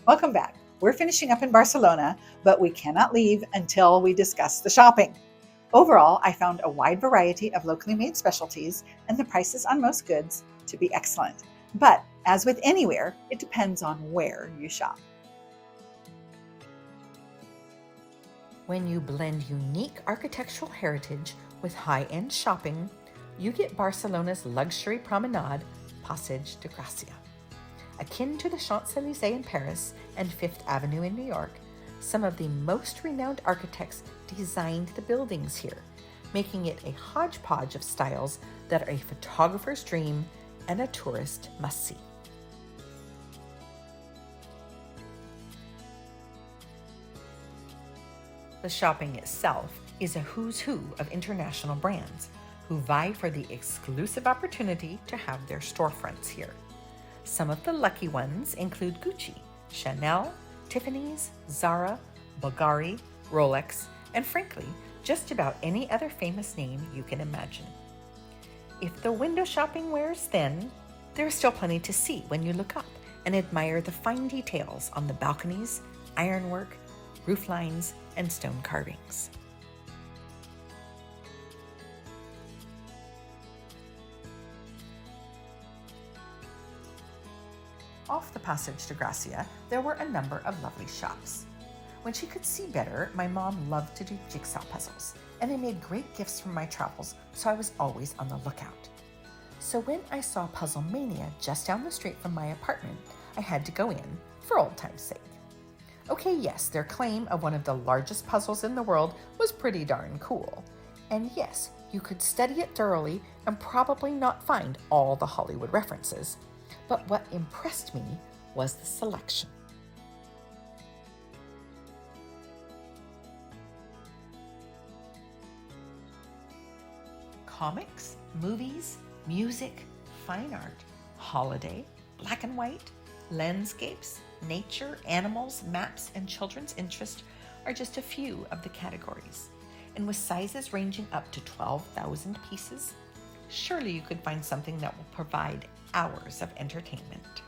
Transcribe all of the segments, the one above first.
Welcome back. We're finishing up in Barcelona, but we cannot leave until we discuss the shopping. Overall, I found a wide variety of locally made specialties and the prices on most goods to be excellent. But as with anywhere, it depends on where you shop. When you blend unique architectural heritage with high-end shopping, you get Barcelona's luxury promenade, Passage de Gràcia. Akin to the Champs-Élysées in Paris and Fifth Avenue in New York, some of the most renowned architects designed the buildings here, making it a hodgepodge of styles that are a photographer's dream and a tourist must-see. The shopping itself is a who's who of international brands who vie for the exclusive opportunity to have their storefronts here. Some of the lucky ones include Gucci, Chanel, Tiffany's, Zara, Bulgari, Rolex, and frankly, just about any other famous name you can imagine. If the window shopping wears thin, there is still plenty to see when you look up and admire the fine details on the balconies, ironwork, roof lines, and stone carvings. Off the Passage de Gràcia, there were a number of lovely shops. When she could see better, my mom loved to do jigsaw puzzles, and they made great gifts from my travels, so I was always on the lookout. So when I saw Puzzle Mania just down the street from my apartment, I had to go in, for old time's sake. Okay, yes, their claim of one of the largest puzzles in the world was pretty darn cool. And yes, you could study it thoroughly and probably not find all the Hollywood references. But what impressed me was the selection. Comics, movies, music, fine art, holiday, black and white, landscapes, nature, animals, maps, and children's interest are just a few of the categories. And with sizes ranging up to 12,000 pieces, surely you could find something that will provide hours of entertainment.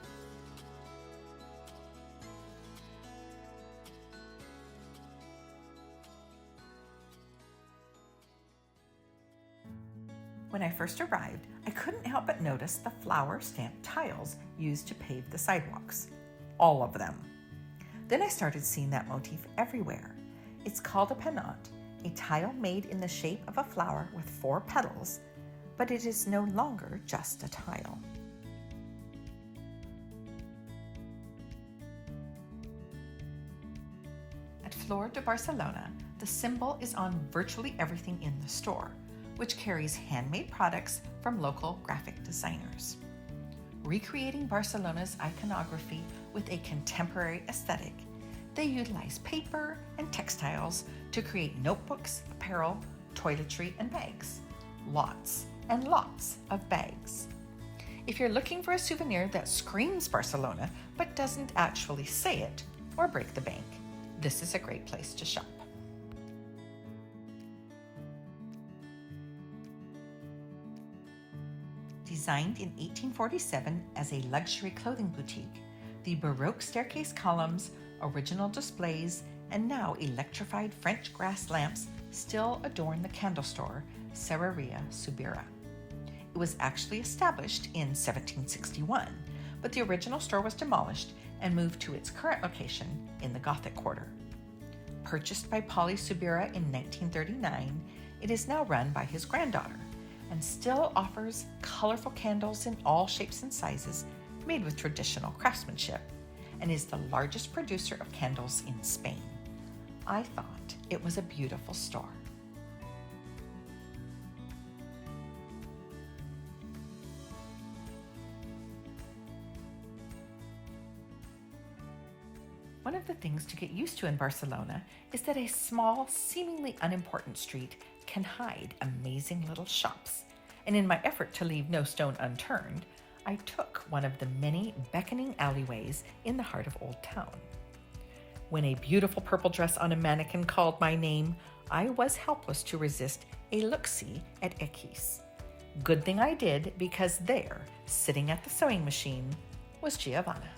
When I first arrived, I couldn't help but notice the flower-stamped tiles used to pave the sidewalks. All of them. Then I started seeing that motif everywhere. It's called a pennant, a tile made in the shape of a flower with 4 petals, but it is no longer just a tile. At Flor de Barcelona, the symbol is on virtually everything in the store, which carries handmade products from local graphic designers. Recreating Barcelona's iconography with a contemporary aesthetic, they utilize paper and textiles to create notebooks, apparel, toiletry, and bags. Lots and lots of bags. If you're looking for a souvenir that screams Barcelona but doesn't actually say it or break the bank, this is a great place to shop. Designed in 1847 as a luxury clothing boutique, the Baroque staircase columns, original displays, and now electrified French grass lamps still adorn the candle store, Serrania Subira. It was actually established in 1761, but the original store was demolished and moved to its current location in the Gothic Quarter. Purchased by Polly Subira in 1939, it is now run by his granddaughter and still offers colorful candles in all shapes and sizes made with traditional craftsmanship, and is the largest producer of candles in Spain. I thought it was a beautiful store. One of the things to get used to in Barcelona is that a small, seemingly unimportant street can hide amazing little shops. And in my effort to leave no stone unturned, I took one of the many beckoning alleyways in the heart of Old Town. When a beautiful purple dress on a mannequin called my name, I was helpless to resist a look-see at Equis. Good thing I did, because there, sitting at the sewing machine, was Giavana.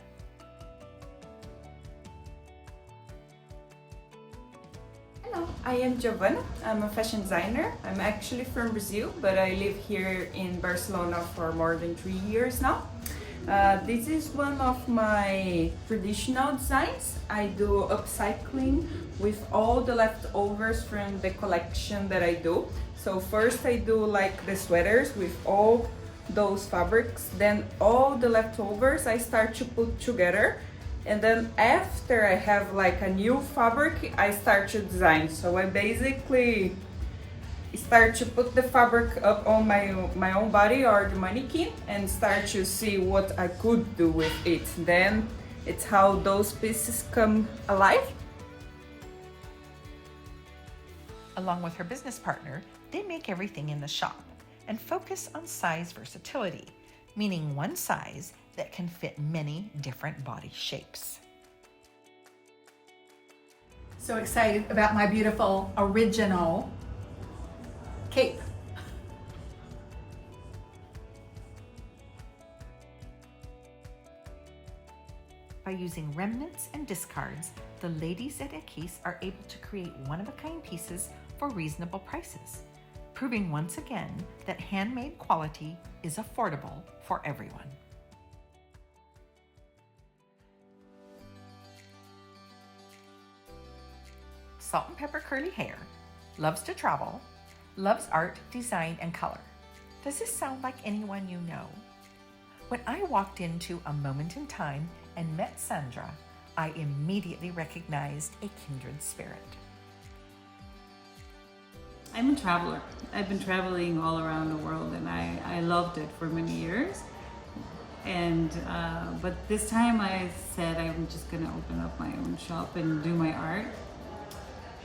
I am Giavana. I'm a fashion designer. I'm actually from Brazil, but I live here in Barcelona for more than 3 years now. This is one of my traditional designs. I do upcycling with all the leftovers from the collection that I do. So first I do like the sweaters with all those fabrics, then all the leftovers I start to put together, and then after I have like a new fabric, I start to design. So I basically start to put the fabric up on my own body or the mannequin and start to see what I could do with it. Then it's how those pieces come alive. Along with her business partner, they make everything in the shop and focus on size versatility, meaning one size that can fit many different body shapes. So excited about my beautiful original cape. By using remnants and discards, the ladies at Equis are able to create one-of-a-kind pieces for reasonable prices, proving once again that handmade quality is affordable for everyone. Salt and pepper curly hair, loves to travel, loves art, design, and color. Does this sound like anyone you know? When I walked into a moment in time and met Sandra, I immediately recognized a kindred spirit. I'm a traveler. I've been traveling all around the world, and I loved it for many years. And but this time I said I'm just gonna open up my own shop and do my art.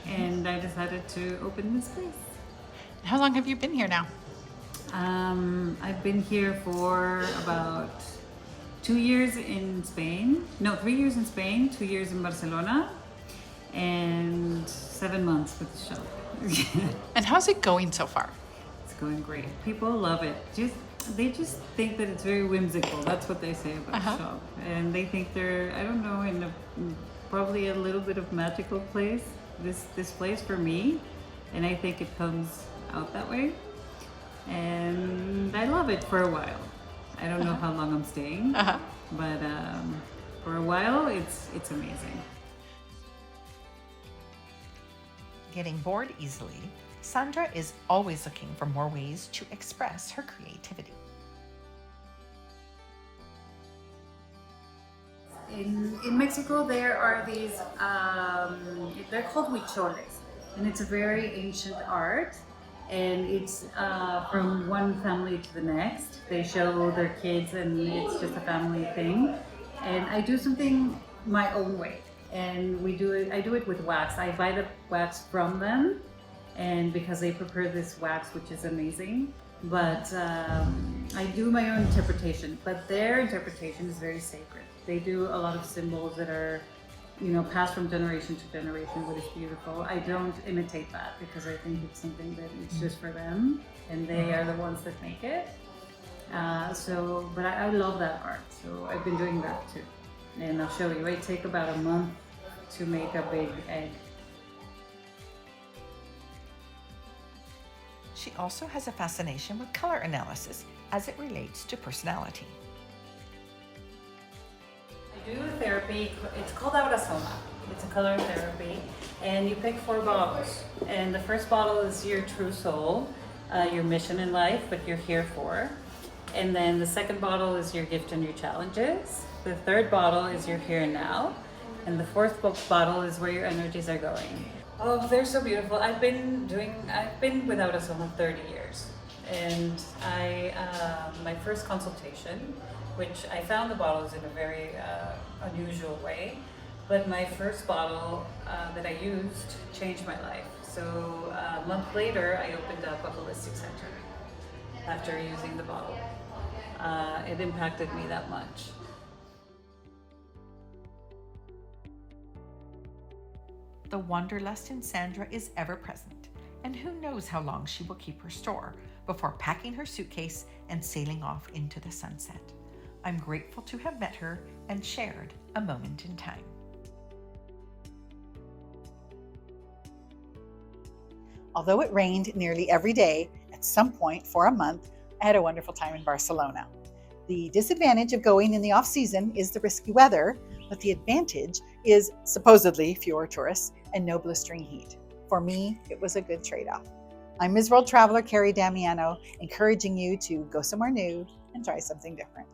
And I decided to open this place. How long have you been here now? I've been here for about 2 years in Spain. No, 3 years in Spain, 2 years in Barcelona, and 7 months with the shop. And how's it going so far? It's going great. People love it. They just think that it's very whimsical. That's what they say about the shop. And they think they're, I don't know, in probably a little bit of magical place. This place for me, and I think it comes out that way, and I love it for a while. I don't know how long I'm staying, but for a while it's amazing. Getting bored easily, Sandra is always looking for more ways to express her creativity. In Mexico, there are these, they're called huicholes, and it's a very ancient art, and it's from one family to the next. They show their kids, and it's just a family thing. And I do something my own way, and I do it with wax. I buy the wax from them, and because they prepare this wax, which is amazing. But I do my own interpretation, but their interpretation is very sacred. They do a lot of symbols that are, passed from generation to generation, which is beautiful. I don't imitate that because I think it's something that it's just for them, and they are the ones that make it. But I love that art, so I've been doing that too. And I'll show you. It takes about a month to make a big egg. She also has a fascination with color analysis as it relates to personality. I do therapy. It's called Aurasoma. It's a color therapy, and you pick 4 bottles. And the first bottle is your true soul, your mission in life, what you're here for. And then the second bottle is your gift and your challenges. The third bottle is your here and now. And the fourth bottle is where your energies are going. Oh, they're so beautiful. I've been with Aurasoma 30 years. And my first consultation, which I found the bottles in a very unusual way, but my first bottle that I used changed my life. So a month later, I opened up a holistic center after using the bottle. It impacted me that much. The wanderlust in Sandra is ever present, and who knows how long she will keep her store before packing her suitcase and sailing off into the sunset. I'm grateful to have met her and shared a moment in time. Although it rained nearly every day, at some point for a month, I had a wonderful time in Barcelona. The disadvantage of going in the off-season is the risky weather, but the advantage is supposedly fewer tourists and no blistering heat. For me, it was a good trade-off. I'm Ms. World Traveler Kerry Damiano, encouraging you to go somewhere new and try something different.